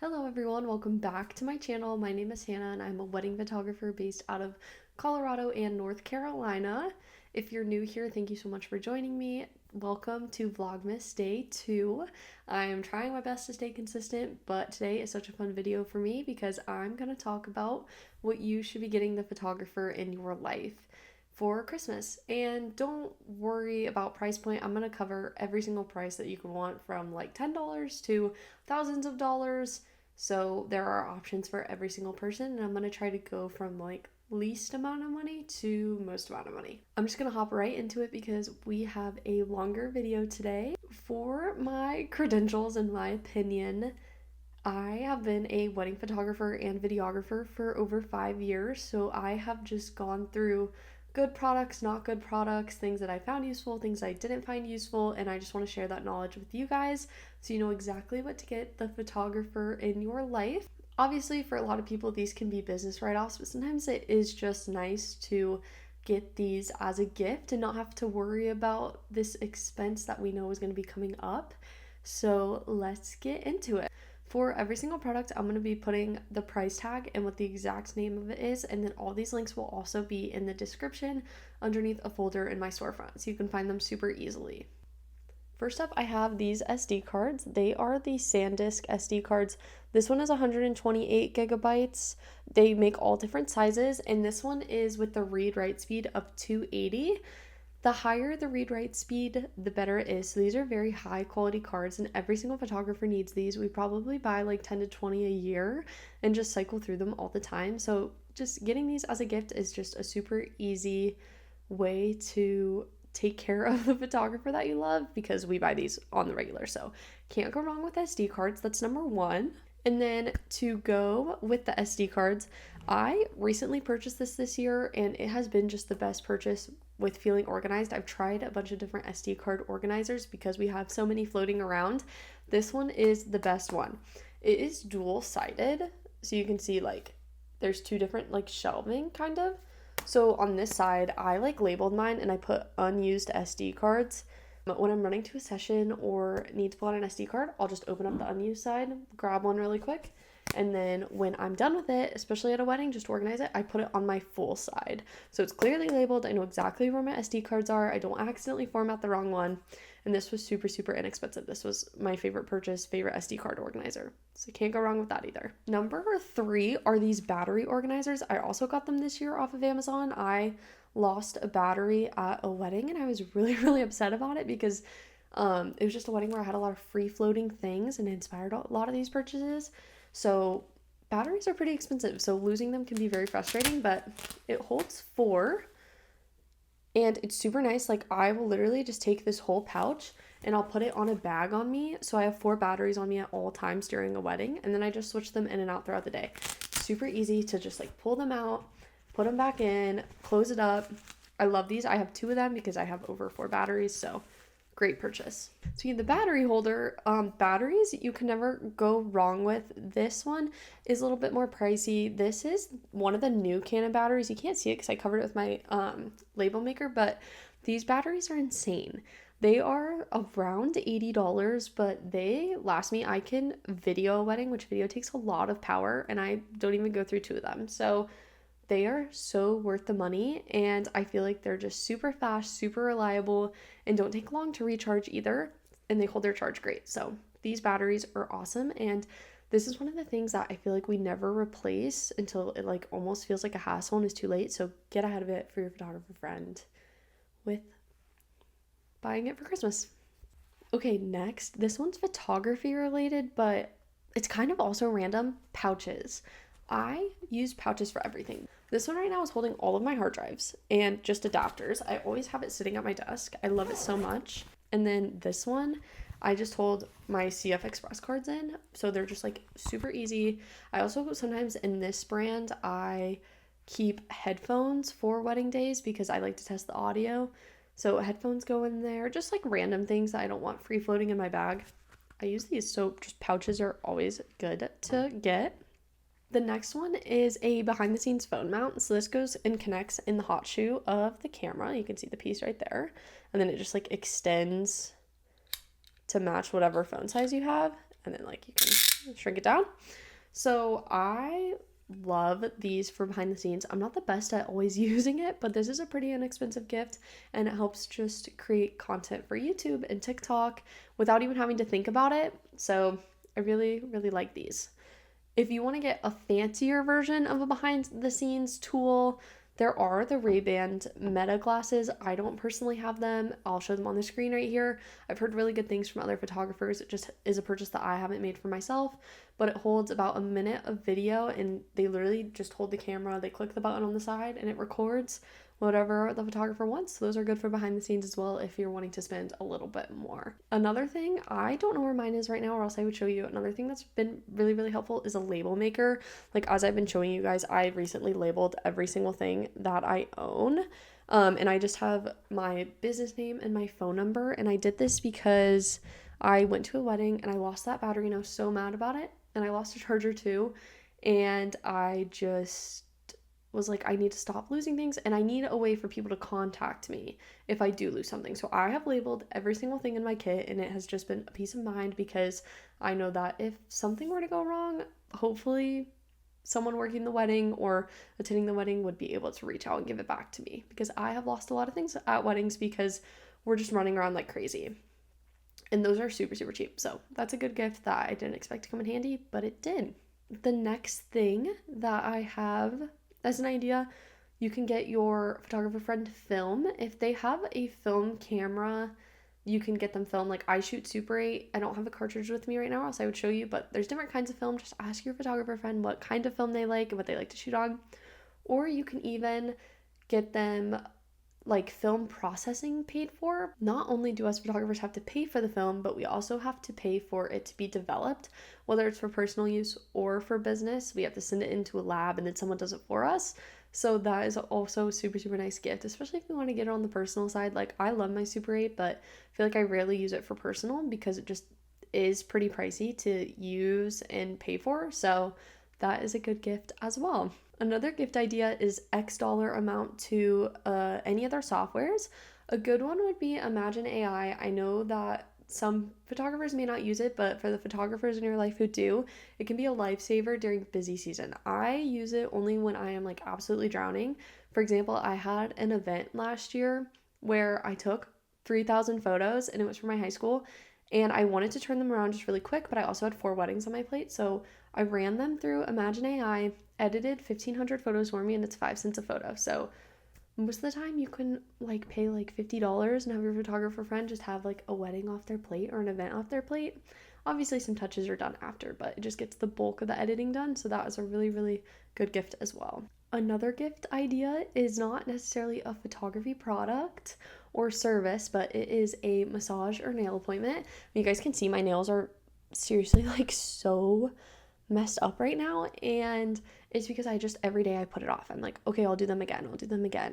Hello everyone, welcome back to my channel. My name is Hannah and I'm a wedding photographer based out of Colorado and North Carolina. If you're new here, thank you so much for joining me. Welcome to Vlogmas Day 2. I am trying my best to stay consistent, but today is such a fun video for me because I'm going to talk about what you should be getting the photographer in your life for Christmas. And don't worry about price point. I'm going to cover every single price that you could want, from like $10 to thousands of dollars. So there are options for every single person, and I'm going to try to go from like least amount of money to most amount of money. I'm just going to hop right into it because we have a longer video today. For my credentials, in my opinion, I have been a wedding photographer and videographer for over 5 years, so I have just gone through good products, not good products, things that I found useful, things I didn't find useful, and I just want to share that knowledge with you guys so you know exactly what to get the photographer in your life. Obviously, for a lot of people, these can be business write-offs, but sometimes it is just nice to get these as a gift and not have to worry about this expense that we know is going to be coming up. So let's get into it. For every single product, I'm going to be putting the price tag and what the exact name of it is, and then all these links will also be in the description underneath a folder in my storefront, so you can find them super easily. First up, I have these SD cards. They are the SanDisk SD cards. This one is 128 gigabytes. They make all different sizes, and this one is with the read-write speed of 280. The higher the read-write speed, the better it is. So these are very high quality cards, and every single photographer needs these. We probably buy like 10 to 20 a year and just cycle through them all the time. So just getting these as a gift is just a super easy way to take care of the photographer that you love, because we buy these on the regular. So can't go wrong with SD cards. That's number one. And then to go with the SD cards, I recently purchased this year, and it has been just the best purchase with feeling organized. I've tried a bunch of different SD card organizers because we have so many floating around. This one is the best one. It is dual-sided, so you can see like there's two different like shelving kind of. So on this side, I like labeled mine and I put unused SD cards. But when I'm running to a session or need to pull out an SD card, I'll just open up the unused side, grab one really quick, and then when I'm done with it, especially at a wedding, just to organize it, I put it on my full side. So it's clearly labeled. I know exactly where my SD cards are. I don't accidentally format the wrong one. And this was super, super inexpensive. This was my favorite purchase, favorite SD card organizer. So can't go wrong with that either. Number 3 are these battery organizers. I also got them this year off of Amazon. I lost a battery at a wedding, and I was really, really upset about it because it was just a wedding where I had a lot of free floating things and it inspired a lot of these purchases. So batteries are pretty expensive, so losing them can be very frustrating, but it holds 4 and it's super nice. Like, I will literally just take this whole pouch and I'll put it on a bag on me, so I have 4 batteries on me at all times during a wedding, and then I just switch them in and out throughout the day. Super easy to just like pull them out, put them back in, close it up. I love these. I have 2 of them because I have over 4 batteries, so great purchase. Speaking of the battery holder, batteries you can never go wrong with. This one is a little bit more pricey. This is one of the new Canon batteries. You can't see it because I covered it with my label maker, but these batteries are insane. They are around $80, but they last me. I can video a wedding, which video takes a lot of power, and I don't even go through 2 of them. So they are so worth the money, and I feel like they're just super fast, super reliable, and don't take long to recharge either, and they hold their charge great. So these batteries are awesome, and this is one of the things that I feel like we never replace until it like almost feels like a hassle and is too late. So get ahead of it for your photographer friend with buying it for Christmas. Okay, next, this one's photography related, but it's kind of also random. Pouches. I use pouches for everything. This one right now is holding all of my hard drives and just adapters. I always have it sitting at my desk. I love it so much. And then this one, I just hold my CF Express cards in, so they're just like super easy. I also sometimes in this brand, I keep headphones for wedding days because I like to test the audio. So headphones go in there, just like random things that I don't want free floating in my bag. I use these, so just pouches are always good to get. The next one is a behind the scenes phone mount. So this goes and connects in the hot shoe of the camera. You can see the piece right there. And then it just like extends to match whatever phone size you have. And then like you can shrink it down. So I love these for behind the scenes. I'm not the best at always using it, but this is a pretty inexpensive gift and it helps just create content for YouTube and TikTok without even having to think about it. So I really, really like these. If you want to get a fancier version of a behind the scenes tool, there are the Ray-Ban Meta glasses. I don't personally have them. I'll show them on the screen right here. I've heard really good things from other photographers. It just is a purchase that I haven't made for myself, but it holds about a minute of video and they literally just hold the camera, they click the button on the side and it records whatever the photographer wants. So those are good for behind the scenes as well if you're wanting to spend a little bit more. Another thing, I don't know where mine is right now or else I would show you. Another thing that's been really, really helpful is a label maker. Like as I've been showing you guys, I recently labeled every single thing that I own. And I just have my business name and my phone number. And I did this because I went to a wedding and I lost that battery and I was so mad about it. And I lost a charger too. And I just was like, I need to stop losing things and I need a way for people to contact me if I do lose something. So I have labeled every single thing in my kit and it has just been a peace of mind because I know that if something were to go wrong, hopefully someone working the wedding or attending the wedding would be able to reach out and give it back to me because I have lost a lot of things at weddings because we're just running around like crazy. And those are super, super cheap. So that's a good gift that I didn't expect to come in handy, but it did. The next thing that I have as an idea, you can get your photographer friend to film. If they have a film camera, you can get them film. Like I shoot Super 8. I don't have a cartridge with me right now, else I would show you, but there's different kinds of film. Just ask your photographer friend what kind of film they like and what they like to shoot on. Or you can even get them like film processing paid for. Not only do us photographers have to pay for the film, but we also have to pay for it to be developed, whether it's for personal use or for business. We have to send it into a lab and then someone does it for us. So that is also a super, super nice gift, especially if you want to get it on the personal side. Like I love my Super 8, but I feel like I rarely use it for personal because it just is pretty pricey to use and pay for. So that is a good gift as well. Another gift idea is X dollar amount to any other softwares. A good one would be Imagen AI. I know that some photographers may not use it, but for the photographers in your life who do, it can be a lifesaver during busy season. I use it only when I am like absolutely drowning. For example, I had an event last year where I took 3,000 photos and it was for my high school and I wanted to turn them around just really quick, but I also had 4 weddings on my plate. So I ran them through Imagen AI, edited 1,500 photos for me, and it's 5 cents a photo. So most of the time you can like pay like $50 and have your photographer friend just have like a wedding off their plate or an event off their plate. Obviously some touches are done after, but it just gets the bulk of the editing done. So that is a really, really good gift as well. Another gift idea is not necessarily a photography product or service, but it is a massage or nail appointment. You guys can see my nails are seriously like so messed up right now, and it's because I just every day I put it off. I'm like, okay, I'll do them again,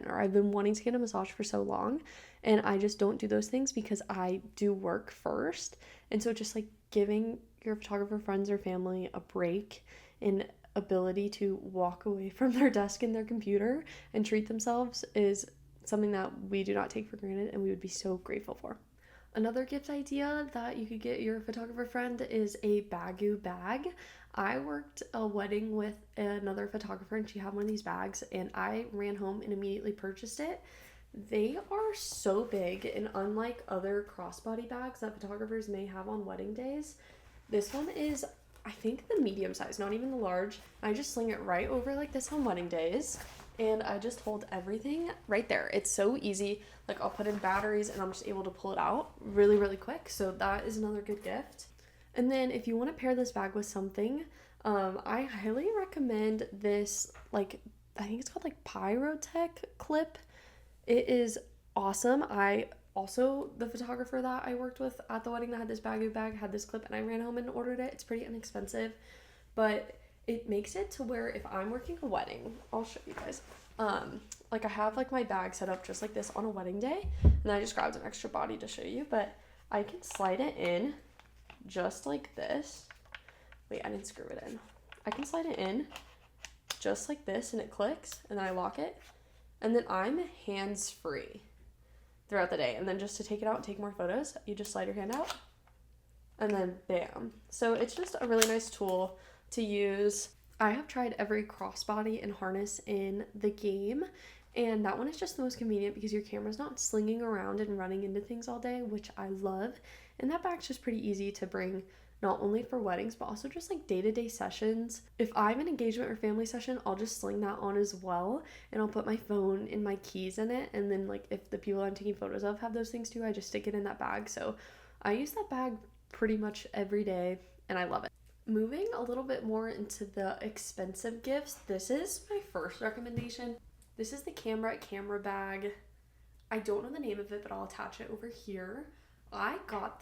or I've been wanting to get a massage for so long and I just don't do those things because I do work first. And so just like giving your photographer friends or family a break and ability to walk away from their desk and their computer and treat themselves is something that we do not take for granted and we would be so grateful for. Another gift idea that you could get your photographer friend is a Baggu bag. I worked a wedding with another photographer and she had one of these bags and I ran home and immediately purchased it. They are so big and unlike other crossbody bags that photographers may have on wedding days, this one is, I think, the medium size, not even the large. I just sling it right over like this on wedding days. And I just hold everything right there. It's so easy. Like I'll put in batteries and I'm just able to pull it out really, really quick. So that is another good gift. And then if you want to pair this bag with something, I highly recommend this, like, I think it's called like Pyrotech clip. It is awesome. The photographer that I worked with at the wedding that had this Baggu bag had this clip and I ran home and ordered it. It's pretty inexpensive, but it makes it to where if I'm working a wedding, I'll show you guys. Like I have like my bag set up just like this on a wedding day, and then I just grabbed an extra body to show you, but I can slide it in just like this. Wait, I didn't screw it in. I can slide it in just like this and it clicks and then I lock it. And then I'm hands-free throughout the day. And then just to take it out and take more photos, you just slide your hand out and then bam. So it's just a really nice tool to use. I have tried every crossbody and harness in the game, and that one is just the most convenient because your camera's not slinging around and running into things all day, which I love. And that bag's just pretty easy to bring, not only for weddings but also just like day-to-day sessions. If I have an engagement or family session, I'll just sling that on as well, and I'll put my phone and my keys in it, and then like if the people I'm taking photos of have those things too, I just stick it in that bag. So I use that bag pretty much every day, and I love it. Moving a little bit more into the expensive gifts, this is my first recommendation. This is the camera bag. I don't know the name of it, but I'll attach it over here. I got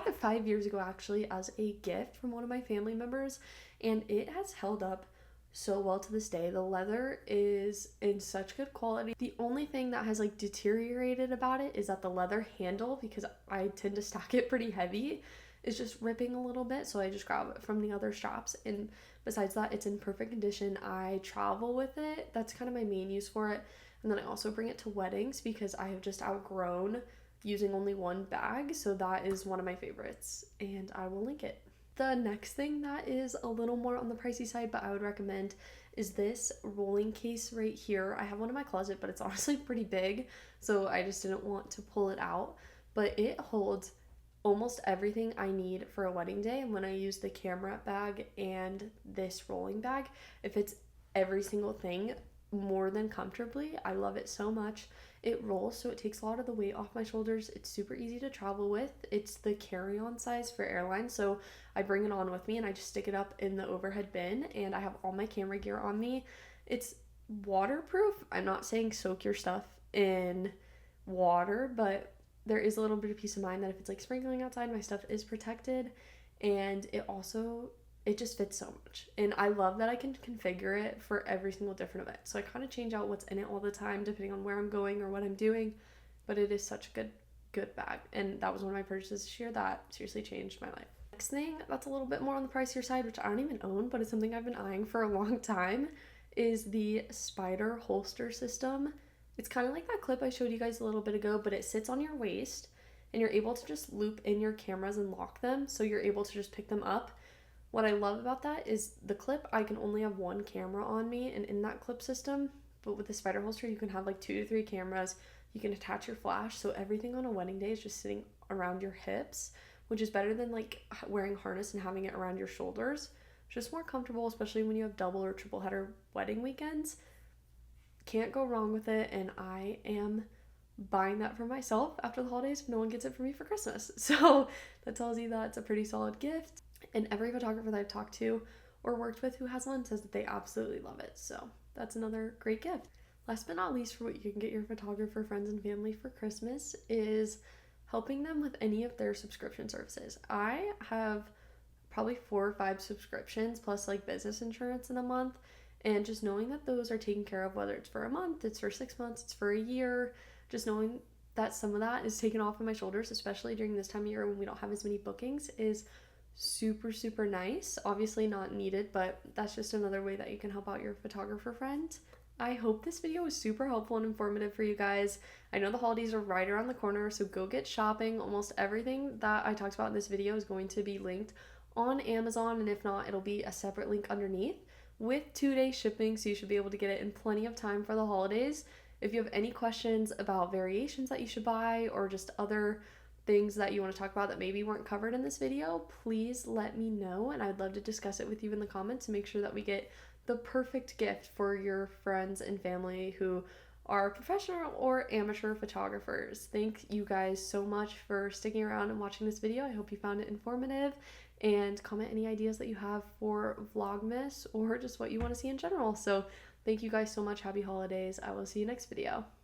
it 5 years ago actually as a gift from one of my family members, and it has held up so well to this day. The leather is in such good quality. The only thing that has like deteriorated about it is that the leather handle, because I tend to stack it pretty heavy, is just ripping a little bit, so I just grab it from the other straps. And besides that, it's in perfect condition. I travel with it. That's kind of my main use for it. And then I also bring it to weddings because I have just outgrown using only one bag, so that is one of my favorites, and I will link it. The next thing that is a little more on the pricey side, but I would recommend, is this rolling case right here. I have one in my closet, but it's honestly pretty big, so I just didn't want to pull it out. But it holds almost everything I need for a wedding day, and when I use the camera bag and this rolling bag, it fits every single thing more than comfortably. I love it so much. It rolls, so it takes a lot of the weight off my shoulders. It's super easy to travel with. It's the carry-on size for airlines, so I bring it on with me and I just stick it up in the overhead bin, and I have all my camera gear on me. It's waterproof. I'm not saying soak your stuff in water, but there is a little bit of peace of mind that if it's like sprinkling outside, my stuff is protected. And it just fits so much, and I love that I can configure it for every single different event. So I kind of change out what's in it all the time depending on where I'm going or what I'm doing, but it is such a good bag, and that was one of my purchases this year that seriously changed my life. Next thing that's a little bit more on the pricier side, which I don't even own, but it's something I've been eyeing for a long time, is the Spyder holster system. It's kind of like that clip I showed you guys a little bit ago, but it sits on your waist and you're able to just loop in your cameras and lock them, so you're able to just pick them up. What I love about that is the clip, I can only have one camera on me and in that clip system, but with the Spyder holster, you can have like 2 to 3 cameras. You can attach your flash, so everything on a wedding day is just sitting around your hips, which is better than like wearing a harness and having it around your shoulders. It's just more comfortable, especially when you have double or triple header wedding weekends. Can't go wrong with it, and I am buying that for myself after the holidays if no one gets it for me for Christmas. So that tells you that it's a pretty solid gift. And every photographer that I've talked to or worked with who has one says that they absolutely love it. So that's another great gift. Last but not least, for what you can get your photographer friends and family for Christmas is helping them with any of their subscription services. I have probably 4 or 5 subscriptions plus like business insurance in a month, and just knowing that those are taken care of, whether it's for a month, it's for 6 months, it's for a year, just knowing that some of that is taken off of my shoulders, especially during this time of year when we don't have as many bookings, is super nice. Obviously not needed, but that's just another way that you can help out your photographer friend. I hope this video was super helpful and informative for you guys. I know the holidays are right around the corner, so go get shopping. Almost everything that I talked about in this video is going to be linked on Amazon, and if not, it'll be a separate link underneath with 2-day shipping, so you should be able to get it in plenty of time for the holidays. If you have any questions about variations that you should buy or just other things that you want to talk about that maybe weren't covered in this video, please let me know, and I'd love to discuss it with you in the comments to make sure that we get the perfect gift for your friends and family who are professional or amateur photographers. Thank you guys so much for sticking around and watching this video. I hope you found it informative, and comment any ideas that you have for Vlogmas or just what you want to see in general. So thank you guys so much. Happy holidays. I will see you next video.